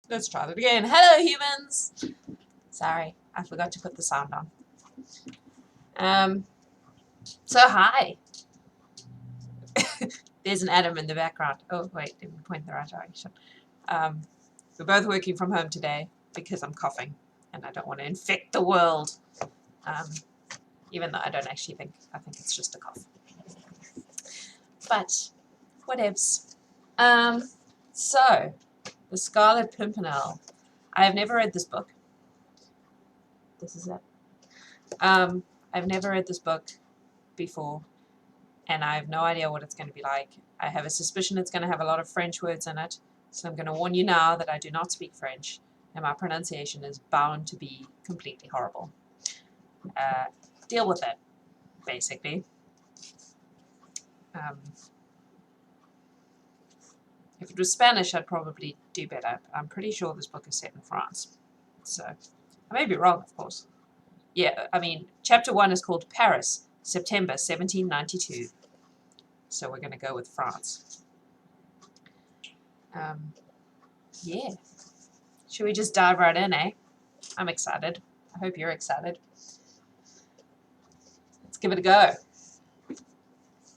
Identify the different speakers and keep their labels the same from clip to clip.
Speaker 1: Let's try that again. Hello, humans! Sorry, I forgot to put the sound on. So hi. There's an Adam in the background. Oh, wait, didn't point in the right direction. We're both working from home today because I'm coughing and I don't want to infect the world. Even though I don't actually think, I think it's just a cough. But, whatevs. So, the Scarlet Pimpernel. I have never read this book. This is it. I've never read this book before, and I have no idea what it's going to be like. I have a suspicion it's going to have a lot of French words in it, so I'm going to warn you now that I do not speak French, and my pronunciation is bound to be completely horrible. Deal with it, basically. If it was Spanish, I'd probably do better, but I'm pretty sure this book is set in France. So, I may be wrong, of course. Yeah, I mean, chapter 1 is called Paris, September 1792. So we're going to go with France. Yeah. Should we just dive right in, eh? I'm excited. I hope you're excited. Let's give it a go.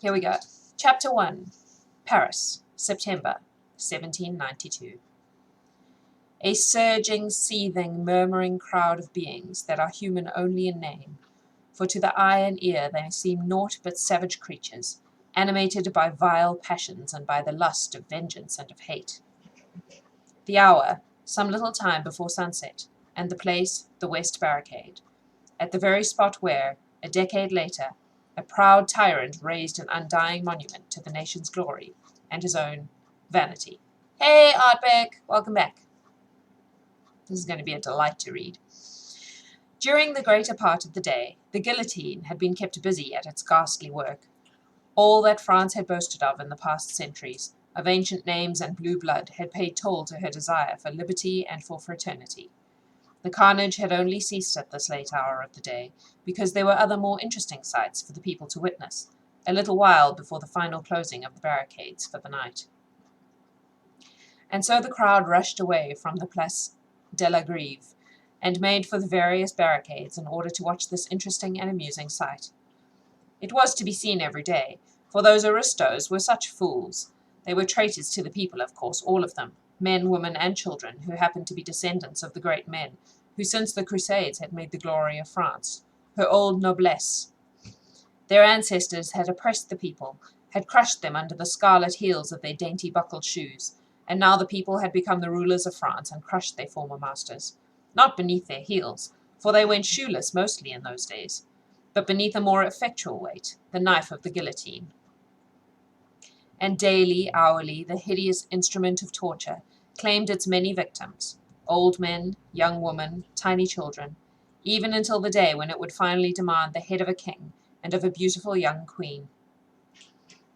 Speaker 1: Here we go. Chapter 1. Paris, September 1792. A surging, seething, murmuring crowd of beings that are human only in name, for to the eye and ear they seem naught but savage creatures, animated by vile passions and by the lust of vengeance and of hate. The hour, some little time before sunset, and the place, the West Barricade, at the very spot where, a decade later, a proud tyrant raised an undying monument to the nation's glory and his own vanity. Hey, Artbeck! Welcome back. This is going to be a delight to read. During the greater part of the day, the guillotine had been kept busy at its ghastly work. All that France had boasted of in the past centuries, of ancient names and blue blood, had paid toll to her desire for liberty and for fraternity. The carnage had only ceased at this late hour of the day, because there were other more interesting sights for the people to witness, a little while before the final closing of the barricades for the night. And so the crowd rushed away from the Place de la Grève, and made for the various barricades in order to watch this interesting and amusing sight. It was to be seen every day, for those aristos were such fools. They were traitors to the people, of course, all of them, men, women, and children, who happened to be descendants of the great men, who since the Crusades had made the glory of France, her old noblesse. Their ancestors had oppressed the people, had crushed them under the scarlet heels of their dainty buckled shoes, and now the people had become the rulers of France and crushed their former masters. Not beneath their heels, for they went shoeless mostly in those days, but beneath a more effectual weight, the knife of the guillotine. And daily, hourly, the hideous instrument of torture claimed its many victims, old men, young women, tiny children, even until the day when it would finally demand the head of a king and of a beautiful young queen.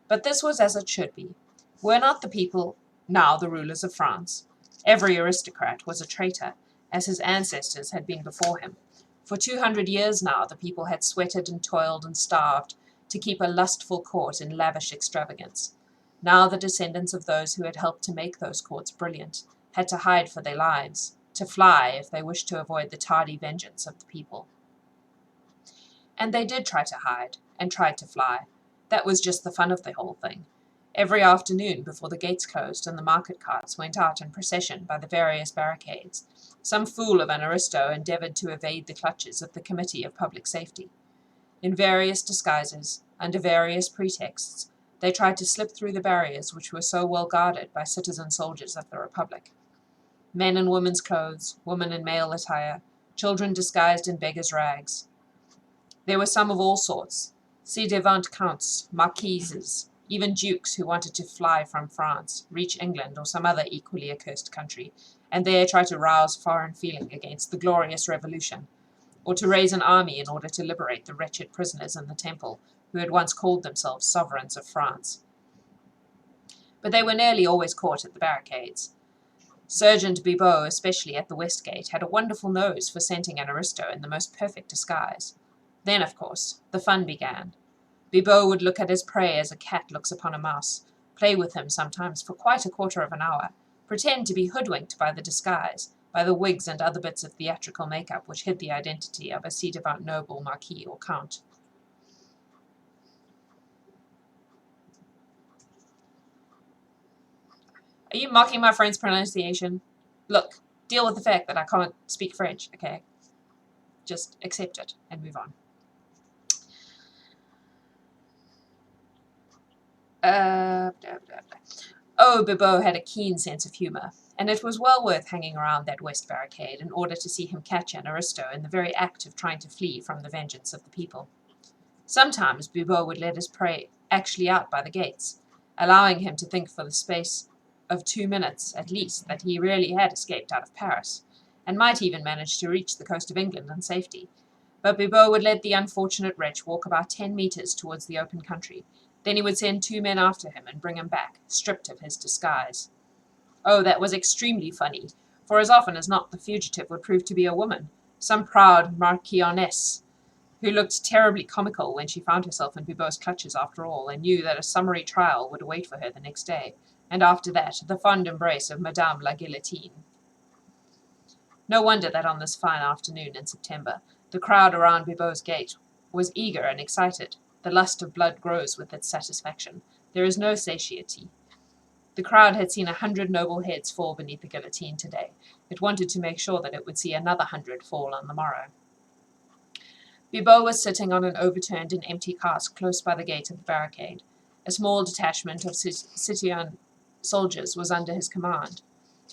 Speaker 1: But this was as it should be. Were not the people now the rulers of France? Every aristocrat was a traitor, as his ancestors had been before him. For 200 years now the people had sweated and toiled and starved to keep a lustful court in lavish extravagance. Now the descendants of those who had helped to make those courts brilliant had to hide for their lives, to fly if they wished to avoid the tardy vengeance of the people. And they did try to hide, and tried to fly. That was just the fun of the whole thing. Every afternoon, before the gates closed and the market carts went out in procession by the various barricades, some fool of an aristo endeavoured to evade the clutches of the Committee of Public Safety. In various disguises, under various pretexts, they tried to slip through the barriers which were so well guarded by citizen soldiers of the Republic. Men in women's clothes, women in male attire, children disguised in beggars' rags. There were some of all sorts, ci-devant counts, marquises, even dukes who wanted to fly from France, reach England or some other equally accursed country, and there try to rouse foreign feeling against the glorious revolution, or to raise an army in order to liberate the wretched prisoners in the Temple who had once called themselves sovereigns of France. But they were nearly always caught at the barricades. Sergeant Bibot, especially at the West Gate, had a wonderful nose for scenting an aristo in the most perfect disguise. Then, of course, the fun began. Bibot would look at his prey as a cat looks upon a mouse, play with him sometimes for quite a quarter of an hour, pretend to be hoodwinked by the disguise, by the wigs and other bits of theatrical make-up which hid the identity of a ci-devant noble, marquis, or count. Are you mocking my friend's pronunciation? Look, deal with the fact that I can't speak French, okay? Just accept it and move on. Oh, Bibot had a keen sense of humour, and it was well worth hanging around that west barricade in order to see him catch an aristo in the very act of trying to flee from the vengeance of the people. Sometimes Bibot would let his prey actually out by the gates, allowing him to think for the space of 2 minutes at least that he really had escaped out of Paris, and might even manage to reach the coast of England in safety. But Bibot would let the unfortunate wretch walk about 10 metres towards the open country. Then he would send 2 men after him and bring him back, stripped of his disguise. Oh, that was extremely funny, for as often as not the fugitive would prove to be a woman, some proud marquioness, who looked terribly comical when she found herself in Bibot's clutches after all, and knew that a summary trial would await for her the next day, and after that the fond embrace of Madame la Guillotine. No wonder that on this fine afternoon in September, the crowd around Bibot's gate was eager and excited. The lust of blood grows with its satisfaction. There is no satiety. The crowd had seen 100 noble heads fall beneath the guillotine today. It wanted to make sure that it would see another 100 fall on the morrow. Bibot was sitting on an overturned and empty cask close by the gate of the barricade. A small detachment of citoyen soldiers was under his command.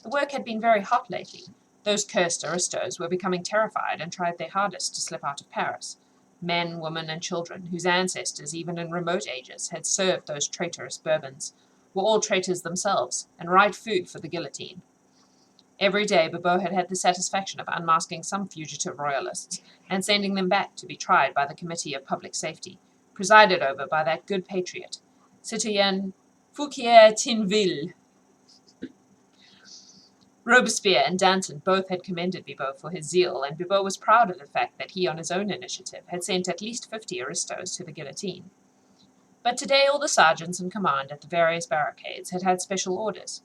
Speaker 1: The work had been very hot lately. Those cursed aristos were becoming terrified and tried their hardest to slip out of Paris. Men, women, and children, whose ancestors, even in remote ages, had served those traitorous Bourbons, were all traitors themselves, and right food for the guillotine. Every day Bibot had had the satisfaction of unmasking some fugitive royalists, and sending them back to be tried by the Committee of Public Safety, presided over by that good patriot, Citoyen Fouquier-Tinville. Robespierre and Danton both had commended Bibot for his zeal, and Bibot was proud of the fact that he, on his own initiative, had sent at least 50 aristos to the guillotine. But today all the sergeants in command at the various barricades had had special orders.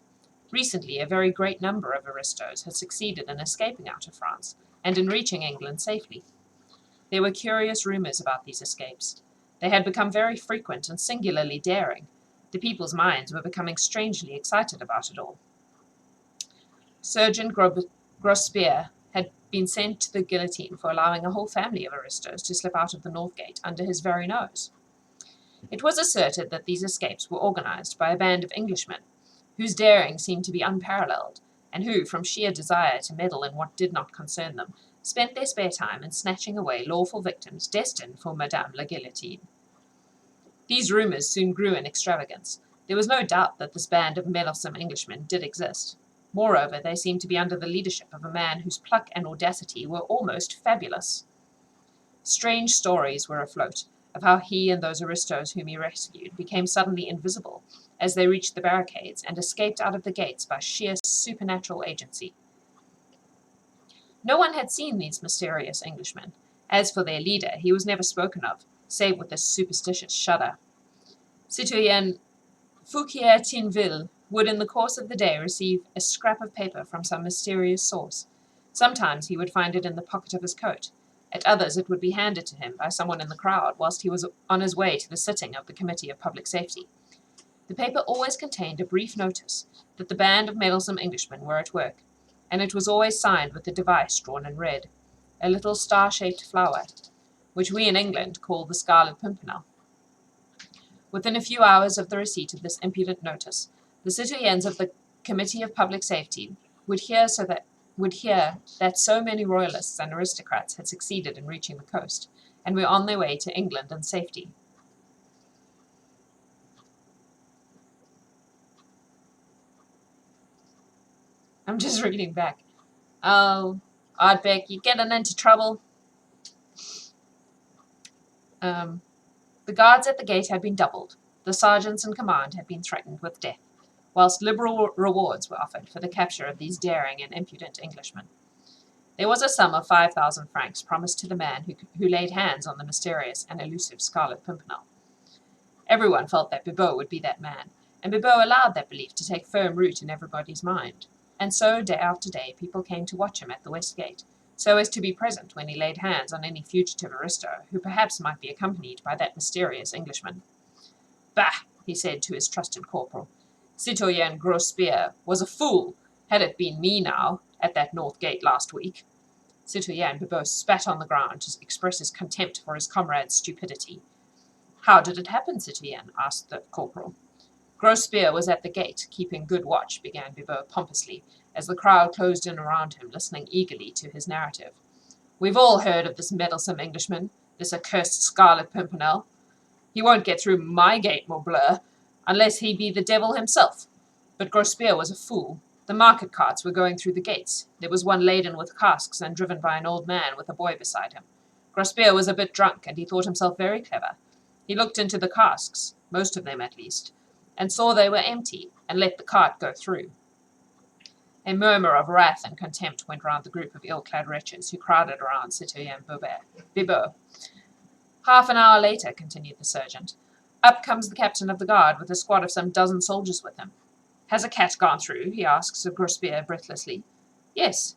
Speaker 1: Recently, a very great number of aristos had succeeded in escaping out of France, and in reaching England safely. There were curious rumours about these escapes. They had become very frequent and singularly daring. The people's minds were becoming strangely excited about it all. Sergeant Grospierre had been sent to the guillotine for allowing a whole family of aristos to slip out of the North Gate under his very nose. It was asserted that these escapes were organized by a band of Englishmen, whose daring seemed to be unparalleled, and who, from sheer desire to meddle in what did not concern them, spent their spare time in snatching away lawful victims destined for Madame la Guillotine. These rumours soon grew in extravagance. There was no doubt that this band of meddlesome Englishmen did exist. Moreover, they seemed to be under the leadership of a man whose pluck and audacity were almost fabulous. Strange stories were afloat of how he and those aristos whom he rescued became suddenly invisible as they reached the barricades and escaped out of the gates by sheer supernatural agency. No one had seen these mysterious Englishmen. As for their leader, he was never spoken of, save with a superstitious shudder. Citoyen Fouquier-Tinville would in the course of the day receive a scrap of paper from some mysterious source. Sometimes he would find it in the pocket of his coat. At others it would be handed to him by someone in the crowd whilst he was on his way to the sitting of the Committee of Public Safety. The paper always contained a brief notice that the band of meddlesome Englishmen were at work, and it was always signed with the device drawn in red, a little star-shaped flower, which we in England call the Scarlet Pimpernel. Within a few hours of the receipt of this impudent notice, the citoyens of the Committee of Public Safety would hear that so many royalists and aristocrats had succeeded in reaching the coast, and were on their way to England in safety. I'm just reading back. Oh, Ardbeg, you're getting into trouble. The guards at the gate had been doubled. The sergeants in command had been threatened with death, whilst liberal rewards were offered for the capture of these daring and impudent Englishmen. There was a sum of 5,000 francs promised to the man who laid hands on the mysterious and elusive Scarlet Pimpernel. Everyone felt that Bibot would be that man, and Bibot allowed that belief to take firm root in everybody's mind. And so, day after day, people came to watch him at the West Gate, so as to be present when he laid hands on any fugitive aristo, who perhaps might be accompanied by that mysterious Englishman. Bah! He said to his trusted corporal. Citoyen Grospierre was a fool, had it been me now, at that North Gate last week. Citoyen Bibot spat on the ground to express his contempt for his comrade's stupidity. How did it happen, Citoyen? Asked the corporal. Grospierre was at the gate, keeping good watch, began Bibot pompously, as the crowd closed in around him, listening eagerly to his narrative. We've all heard of this meddlesome Englishman, this accursed Scarlet Pimpernel. He won't get through my gate, morbleu, unless he be the devil himself. But Grospierre was a fool. The market carts were going through the gates. There was one laden with casks and driven by an old man with a boy beside him. Grospierre was a bit drunk, and he thought himself very clever. He looked into the casks, most of them at least, and saw they were empty, and let the cart go through. A murmur of wrath and contempt went round the group of ill-clad wretches who crowded around Citoyen Bibot. Half an hour later, continued the sergeant, up comes the captain of the guard with a squad of some dozen soldiers with him. Has a cat gone through? He asks of Grospierre breathlessly. Yes,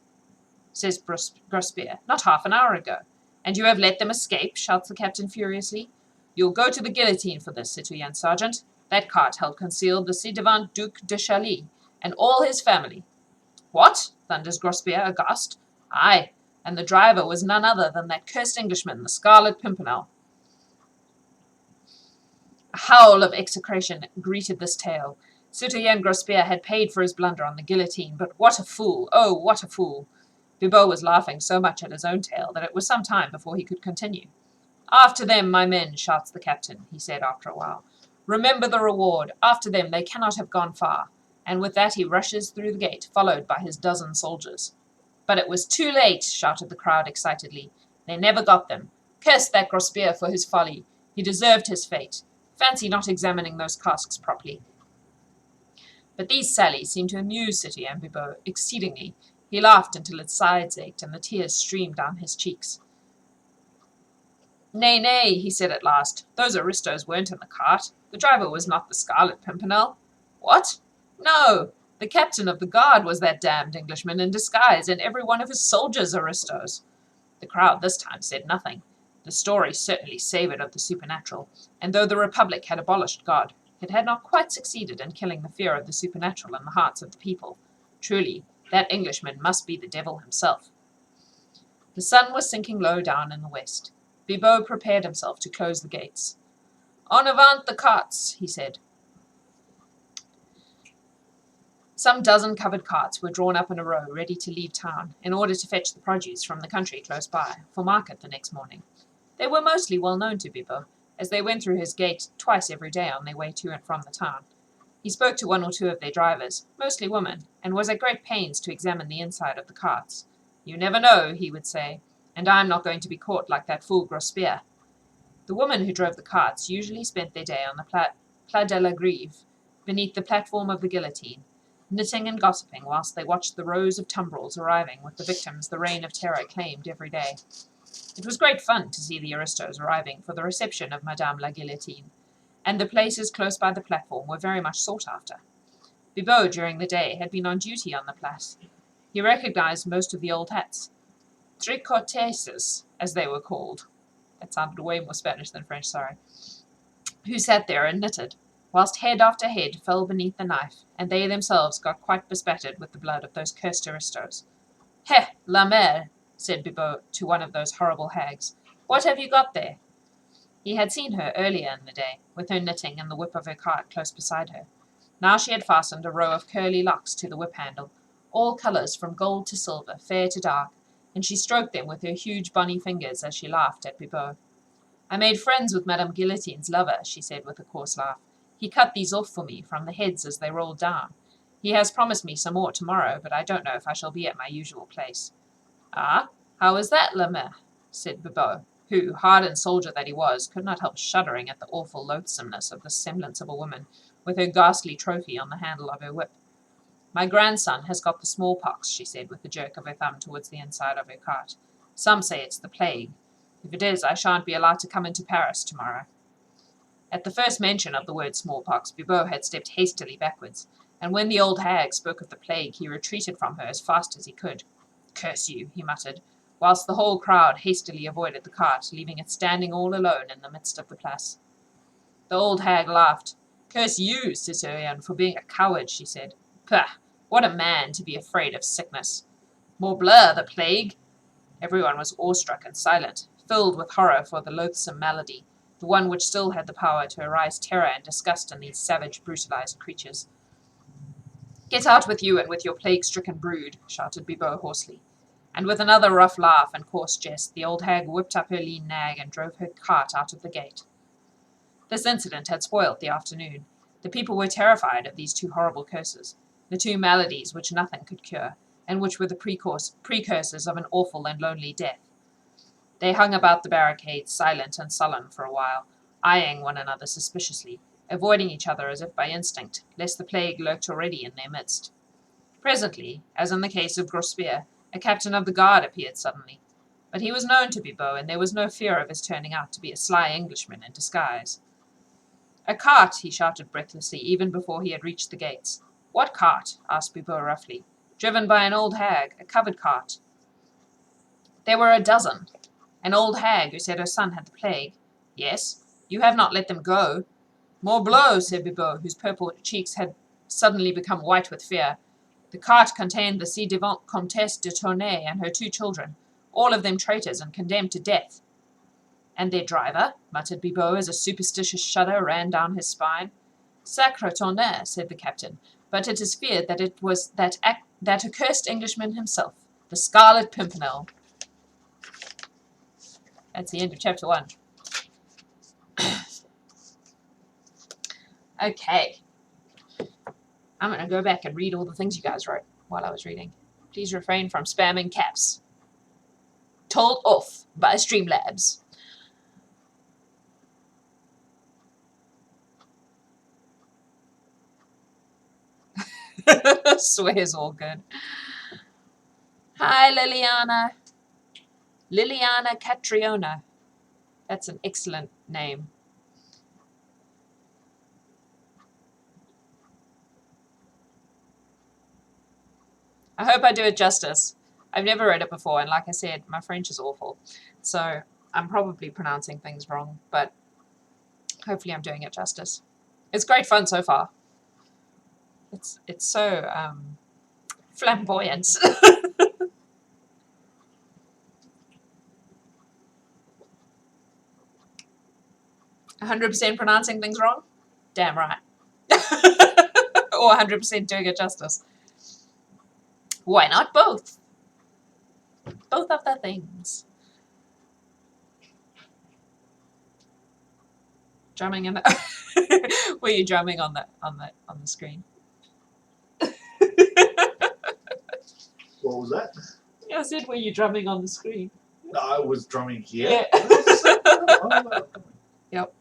Speaker 1: says Grospierre, not half an hour ago. And you have let them escape? Shouts the captain furiously. You'll go to the guillotine for this, citoyen sergeant. That cart held concealed the ci-devant Duc de Chailly and all his family. What? Thunders Grospierre, aghast. Aye, and the driver was none other than that cursed Englishman, the Scarlet Pimpernel. A howl of execration greeted this tale. Citoyen Grospierre had paid for his blunder on the guillotine, but what a fool! Oh, what a fool! Bibot was laughing so much at his own tale that it was some time before he could continue. After them, my men, shouts the captain, he said after a while. Remember the reward. After them, they cannot have gone far. And with that he rushes through the gate, followed by his dozen soldiers. But it was too late, shouted the crowd excitedly. They never got them. Curse that Grospierre for his folly. He deserved his fate. Fancy not examining those casks properly. But these sallies seemed to amuse Citoyen Bibot exceedingly. He laughed until his sides ached and the tears streamed down his cheeks. Nay, nay, he said at last. Those aristos weren't in the cart. The driver was not the Scarlet Pimpernel. What? No, the captain of the guard was that damned Englishman in disguise, and every one of his soldiers aristos. The crowd this time said nothing. The story certainly savoured of the supernatural, and though the Republic had abolished God, it had not quite succeeded in killing the fear of the supernatural in the hearts of the people. Truly, that Englishman must be the devil himself. The sun was sinking low down in the west. Bibot prepared himself to close the gates. En avant the carts, he said. Some dozen covered carts were drawn up in a row, ready to leave town, in order to fetch the produce from the country close by, for market the next morning. They were mostly well known to Bibot, as they went through his gate twice every day on their way to and from the town. He spoke to one or two of their drivers, mostly women, and was at great pains to examine the inside of the carts. You never know, he would say, and I'm not going to be caught like that fool Grospierre. The women who drove the carts usually spent their day on the Place de la Grève, beneath the platform of the guillotine, knitting and gossiping whilst they watched the rows of tumbrils arriving with the victims the reign of terror claimed every day. It was great fun to see the aristos arriving for the reception of Madame la Guillotine, and the places close by the platform were very much sought after. Bibot, during the day, had been on duty on the place. He recognized most of the old hats, tricoteses, as they were called. That sounded way more Spanish than French, sorry. Who sat there and knitted, whilst head after head fell beneath the knife, and they themselves got quite bespattered with the blood of those cursed aristos. Heh, la mère, said Bibot to one of those horrible hags. What have you got there? He had seen her earlier in the day, with her knitting and the whip of her cart close beside her. Now she had fastened a row of curly locks to the whip handle, all colours from gold to silver, fair to dark, and she stroked them with her huge bonny fingers as she laughed at Bibot. I made friends with Madame Guillotine's lover, she said with a coarse laugh. He cut these off for me from the heads as they rolled down. He has promised me some more tomorrow, but I don't know if I shall be at my usual place. Ah, how is that, la mère? Said Bibot, who, hardened soldier that he was, could not help shuddering at the awful loathsomeness of the semblance of a woman, with her ghastly trophy on the handle of her whip. My grandson has got the smallpox, she said, with a jerk of her thumb towards the inside of her cart. Some say it's the plague. If it is, I shan't be allowed to come into Paris tomorrow. At the first mention of the word smallpox, Bibot had stepped hastily backwards, and when the old hag spoke of the plague, he retreated from her as fast as he could. "Curse you," he muttered, whilst the whole crowd hastily avoided the cart, leaving it standing all alone in the midst of the place. The old hag laughed. "Curse you, citoyen, for being a coward," she said. "Pah! What a man to be afraid of sickness! Morbleu, the plague!" Everyone was awestruck and silent, filled with horror for the loathsome malady, the one which still had the power to arouse terror and disgust in these savage, brutalized creatures. "Get out with you and with your plague-stricken brood," shouted Bibot hoarsely. And with another rough laugh and coarse jest, the old hag whipped up her lean nag and drove her cart out of the gate. This incident had spoilt the afternoon. The people were terrified of these two horrible curses, the two maladies which nothing could cure, and which were the precursors of an awful and lonely death. They hung about the barricades, silent and sullen for a while, eyeing one another suspiciously, avoiding each other as if by instinct, lest the plague lurked already in their midst. Presently, as in the case of Grospierre, a captain of the guard appeared suddenly, but he was known to Bibot, and there was no fear of his turning out to be a sly Englishman in disguise. "A cart!" he shouted breathlessly, even before he had reached the gates. "What cart?" asked Bibot roughly. "Driven by an old hag, a covered cart." "There were a dozen. An old hag who said her son had the plague." "Yes. You have not let them go." "Morbleu," said Bibot, whose purple cheeks had suddenly become white with fear. "The cart contained the ci-devant Comtesse de Tournay and her 2 children, all of them traitors and condemned to death." "And their driver?" muttered Bibot, as a superstitious shudder ran down his spine. "Sacre tonnerre," said the captain, "but it is feared that it was that accursed Englishman himself, the Scarlet Pimpernel." That's the end of chapter 1. Okay. I'm going to go back and read all the things you guys wrote while I was reading. Please refrain from spamming caps. Told off by Streamlabs. Swear's all good. Hi, Liliana. Liliana Catriona. That's an excellent name. I hope I do it justice. I've never read it before, and like I said, my French is awful. So I'm probably pronouncing things wrong, but hopefully I'm doing it justice. It's great fun so far. It's so flamboyant. 100% pronouncing things wrong? Damn right. Or 100% doing it justice. Why not both? Both of the things. Drumming in the were you drumming on the screen?
Speaker 2: What was that?
Speaker 1: I said, were you drumming on the screen?
Speaker 2: No, I was drumming here.
Speaker 1: Yeah. Yep.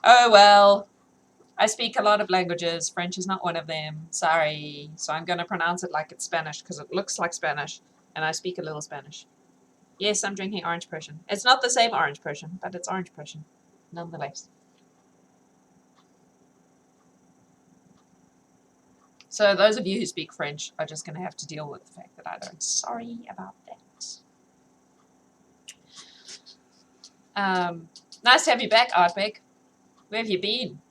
Speaker 1: Oh well. I speak a lot of languages. French is not one of them. Sorry. So I'm going to pronounce it like it's Spanish because it looks like Spanish, and I speak a little Spanish. Yes, I'm drinking orange Persian. It's not the same orange Persian, but it's orange Persian, nonetheless. So those of you who speak French are just going to have to deal with the fact that I don't. Sorry about that. Nice to have you back, Artbeck. Where have you been?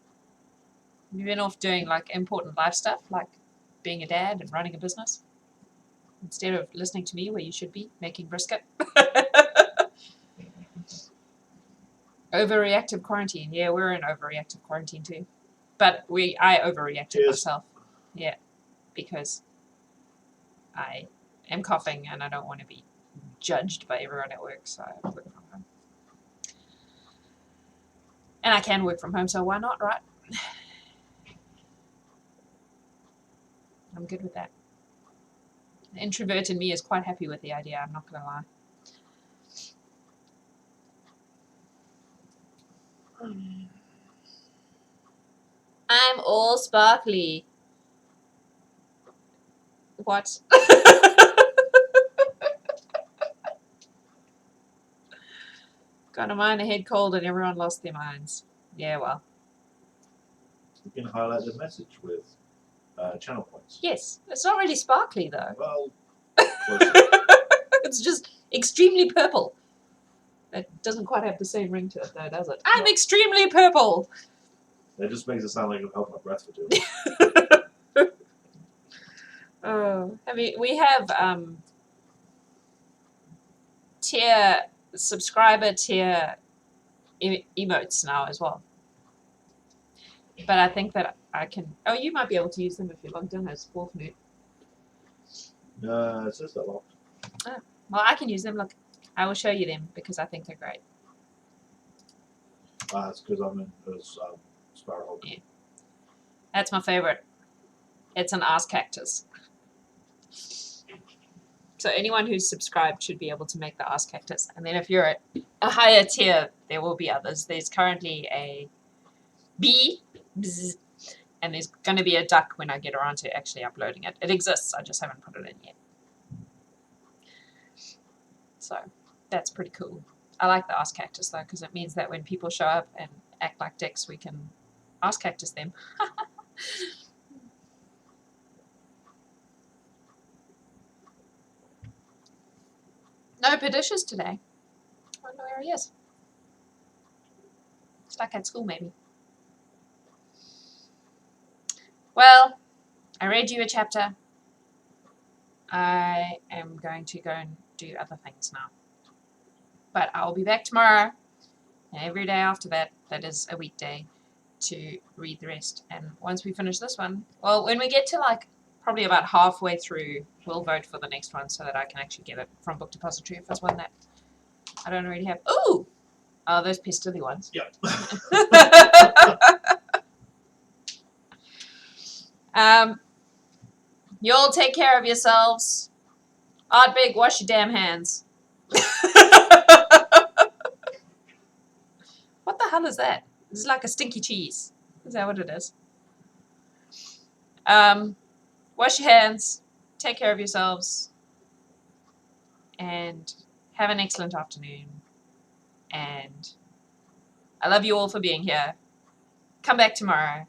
Speaker 1: Have you been off doing like important life stuff, like being a dad and running a business, instead of listening to me where you should be, making brisket? Overreactive quarantine. Yeah, we're in overreactive quarantine too. But I overreacted myself. Yeah, because I am coughing and I don't want to be judged by everyone at work, so I work from home. And I can work from home, so why not, right? I'm good with that. The introvert in me is quite happy with the idea, I'm not going to lie. I'm all sparkly. What? Got a minor head cold and everyone lost their minds. Yeah, well,
Speaker 2: You can highlight the message with channel points.
Speaker 1: yes. It's not really sparkly, though.
Speaker 2: Well, close.
Speaker 1: It's just extremely purple. It doesn't quite have the same ring to it, though, does it? I'm
Speaker 2: No.
Speaker 1: extremely purple!
Speaker 2: That just makes it sound like I've held my breath for too long.
Speaker 1: Oh, we have subscriber tier emotes now as well. But I think that I can. Oh, you might be able to use them if you're logged in as Wolfnut.
Speaker 2: It says that locked.
Speaker 1: Well, I can use them. Look, I will show you them because I think they're great.
Speaker 2: It's because I'm in as Sparrow.
Speaker 1: Yeah. That's my favorite. It's an ass cactus. So anyone who's subscribed should be able to make the ass cactus. And then if you're at a higher tier, there will be others. There's currently a bee, bzz, and there's going to be a duck when I get around to actually uploading it. It exists, I just haven't put it in yet. So that's pretty cool. I like the ass cactus though, because it means that when people show up and act like dicks, we can ass cactus them. No Pedicious today. I don't know where he is. Stuck at school, maybe. Well, I read you a chapter. I am going to go and do other things now. But I'll be back tomorrow and every day after that, that is a weekday, to read the rest. And once we finish this one, well, when we get to like probably about halfway through, we'll vote for the next one so that I can actually get it from Book Depository if there's one that I don't already have. Ooh! Oh, those pestilly ones.
Speaker 2: Yep.
Speaker 1: You all take care of yourselves. Art Big, wash your damn hands. What the hell is that? This is like a stinky cheese. Is that what it is? Wash your hands. Take care of yourselves. And have an excellent afternoon. And I love you all for being here. Come back tomorrow.